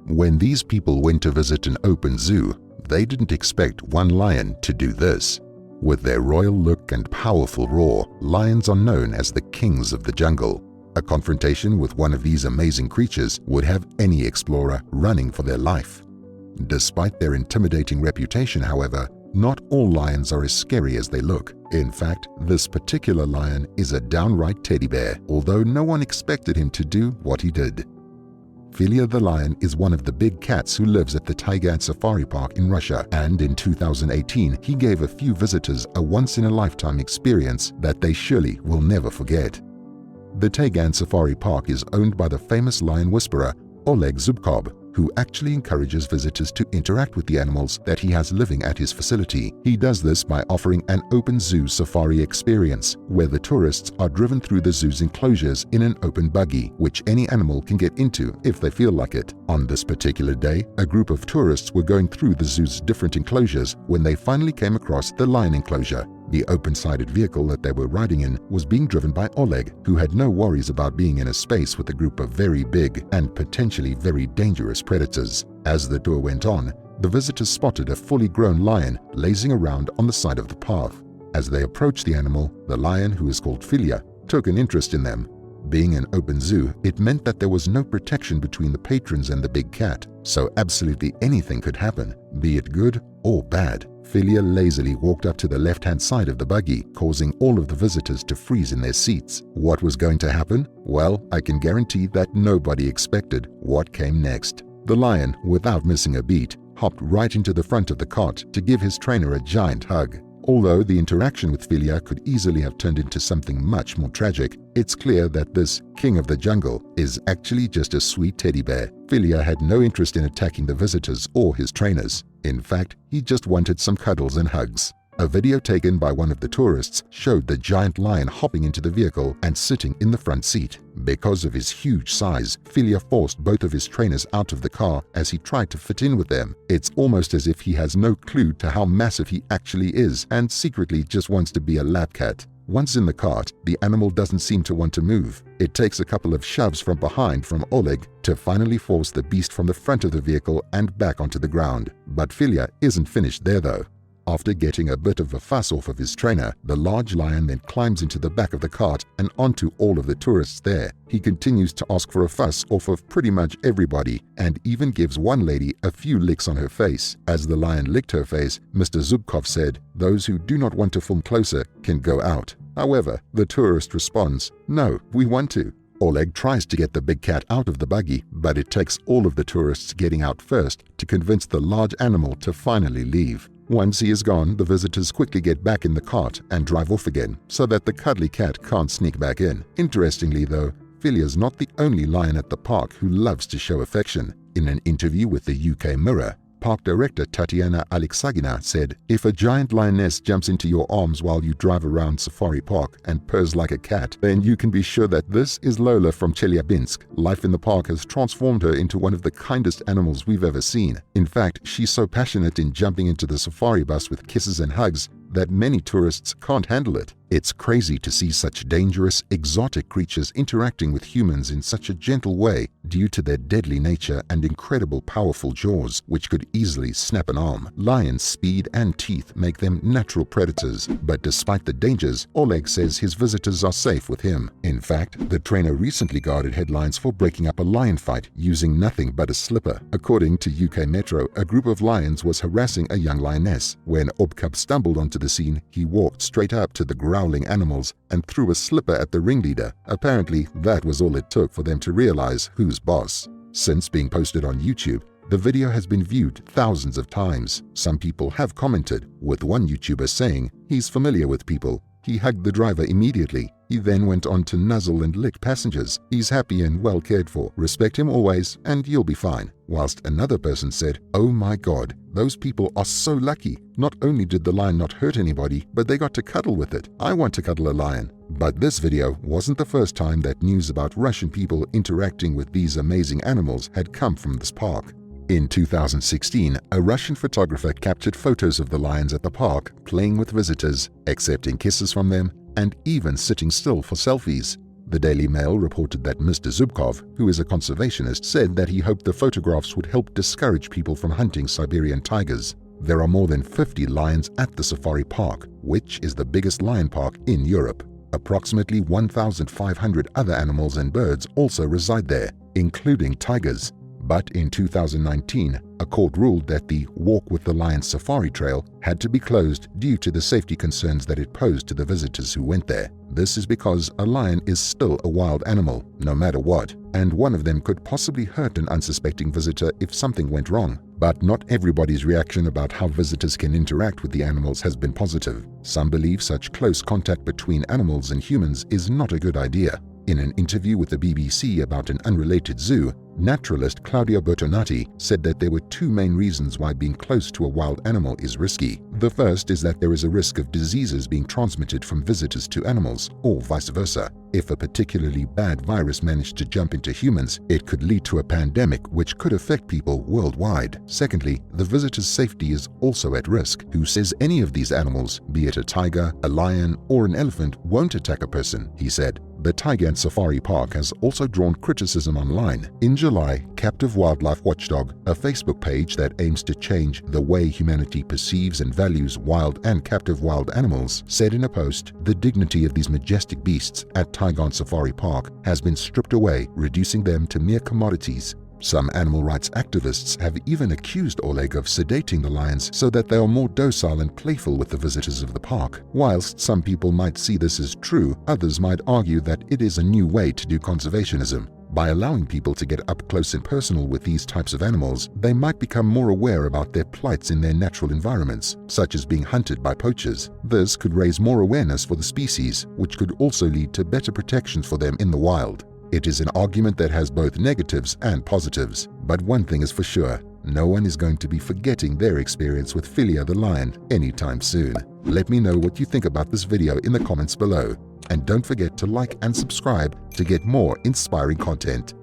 When these people went to visit an open zoo, they didn't expect one lion to do this. With their royal look and powerful roar, lions are known as the kings of the jungle. A confrontation with one of these amazing creatures would have any explorer running for their life. Despite their intimidating reputation, however, not all lions are as scary as they look. In fact, this particular lion is a downright teddy bear, although no one expected him to do what he did. Filia the lion is one of the big cats who lives at the Taigan Safari Park in Russia, and in 2018 he gave a few visitors a once-in-a-lifetime experience that they surely will never forget. The Taigan Safari Park is owned by the famous lion whisperer Oleg Zubkov, who actually encourages visitors to interact with the animals that he has living at his facility. He does this by offering an open zoo safari experience, where the tourists are driven through the zoo's enclosures in an open buggy, which any animal can get into if they feel like it. On this particular day, a group of tourists were going through the zoo's different enclosures when they finally came across the lion enclosure. The open-sided vehicle that they were riding in was being driven by Oleg, who had no worries about being in a space with a group of very big and potentially very dangerous predators. As the tour went on, the visitors spotted a fully grown lion lazing around on the side of the path. As they approached the animal, the lion, who is called Filia, took an interest in them. Being an open zoo, it meant that there was no protection between the patrons and the big cat, so absolutely anything could happen, be it good or bad. Filia lazily walked up to the left-hand side of the buggy, causing all of the visitors to freeze in their seats. What was going to happen? Well, I can guarantee that nobody expected what came next. The lion, without missing a beat, hopped right into the front of the cart to give his trainer a giant hug. Although the interaction with Filia could easily have turned into something much more tragic, it's clear that this king of the jungle is actually just a sweet teddy bear. Filia had no interest in attacking the visitors or his trainers. In fact, he just wanted some cuddles and hugs. A video taken by one of the tourists showed the giant lion hopping into the vehicle and sitting in the front seat. Because of his huge size, Filia forced both of his trainers out of the car as he tried to fit in with them. It's almost as if he has no clue to how massive he actually is and secretly just wants to be a lap cat. Once in the cart, the animal doesn't seem to want to move. It takes a couple of shoves from behind from Oleg to finally force the beast from the front of the vehicle and back onto the ground. But Filia isn't finished there though. After getting a bit of a fuss off of his trainer, the large lion then climbs into the back of the cart and onto all of the tourists there. He continues to ask for a fuss off of pretty much everybody and even gives one lady a few licks on her face. As the lion licked her face, Mr. Zubkov said, "Those who do not want to film closer can go out." However, the tourist responds, "No, we want to." Oleg tries to get the big cat out of the buggy, but it takes all of the tourists getting out first to convince the large animal to finally leave. Once he is gone, the visitors quickly get back in the cart and drive off again, so that the cuddly cat can't sneak back in. Interestingly though, Filia's not the only lion at the park who loves to show affection. In an interview with the UK Mirror, Park Director Tatiana Alexagina said, "If a giant lioness jumps into your arms while you drive around Safari Park and purrs like a cat, then you can be sure that this is Lola from Chelyabinsk. Life in the park has transformed her into one of the kindest animals we've ever seen. In fact, she's so passionate in jumping into the safari bus with kisses and hugs that many tourists can't handle it. It's crazy to see such dangerous, exotic creatures interacting with humans in such a gentle way due to their deadly nature and incredible powerful jaws, which could easily snap an arm. Lions' speed and teeth make them natural predators, but despite the dangers, Oleg says his visitors are safe with him. In fact, the trainer recently guarded headlines for breaking up a lion fight using nothing but a slipper. According to UK Metro, a group of lions was harassing a young lioness. When Obkub stumbled onto the scene, he walked straight up to the growling animals and threw a slipper at the ringleader. Apparently, that was all it took for them to realize who's boss. Since being posted on YouTube, the video has been viewed thousands of times. Some people have commented, with one YouTuber saying he's familiar with people. He hugged the driver immediately. He then went on to nuzzle and lick passengers. He's happy and well cared for. Respect him always and you'll be fine. Whilst another person said, "Oh my God, those people are so lucky. Not only did the lion not hurt anybody, but they got to cuddle with it. I want to cuddle a lion." But this video wasn't the first time that news about Russian people interacting with these amazing animals had come from this park. In 2016, a Russian photographer captured photos of the lions at the park playing with visitors, accepting kisses from them, and even sitting still for selfies. The Daily Mail reported that Mr. Zubkov, who is a conservationist, said that he hoped the photographs would help discourage people from hunting Siberian tigers. There are more than 50 lions at the safari park, which is the biggest lion park in Europe. Approximately 1,500 other animals and birds also reside there, including tigers. But in 2019, a court ruled that the Walk with the Lion safari trail had to be closed due to the safety concerns that it posed to the visitors who went there. This is because a lion is still a wild animal, no matter what, and one of them could possibly hurt an unsuspecting visitor if something went wrong. But not everybody's reaction about how visitors can interact with the animals has been positive. Some believe such close contact between animals and humans is not a good idea. In an interview with the BBC about an unrelated zoo, naturalist Claudia Bertonati said that there were two main reasons why being close to a wild animal is risky. The first is that there is a risk of diseases being transmitted from visitors to animals, or vice versa. If a particularly bad virus managed to jump into humans, it could lead to a pandemic which could affect people worldwide. Secondly, the visitor's safety is also at risk. Who says any of these animals, be it a tiger, a lion, or an elephant, won't attack a person, he said. The Tiger and Safari Park has also drawn criticism online. In July, Captive Wildlife Watchdog, a Facebook page that aims to change the way humanity perceives and values wild and captive wild animals, said in a post, "The dignity of these majestic beasts at Tiger and Safari Park has been stripped away, reducing them to mere commodities." Some animal rights activists have even accused Oleg of sedating the lions so that they are more docile and playful with the visitors of the park. Whilst some people might see this as true, others might argue that it is a new way to do conservationism. By allowing people to get up close and personal with these types of animals, they might become more aware about their plights in their natural environments, such as being hunted by poachers. This could raise more awareness for the species, which could also lead to better protections for them in the wild. It is an argument that has both negatives and positives, but one thing is for sure, no one is going to be forgetting their experience with Philia the lion anytime soon. Let me know what you think about this video in the comments below, and don't forget to like and subscribe to get more inspiring content.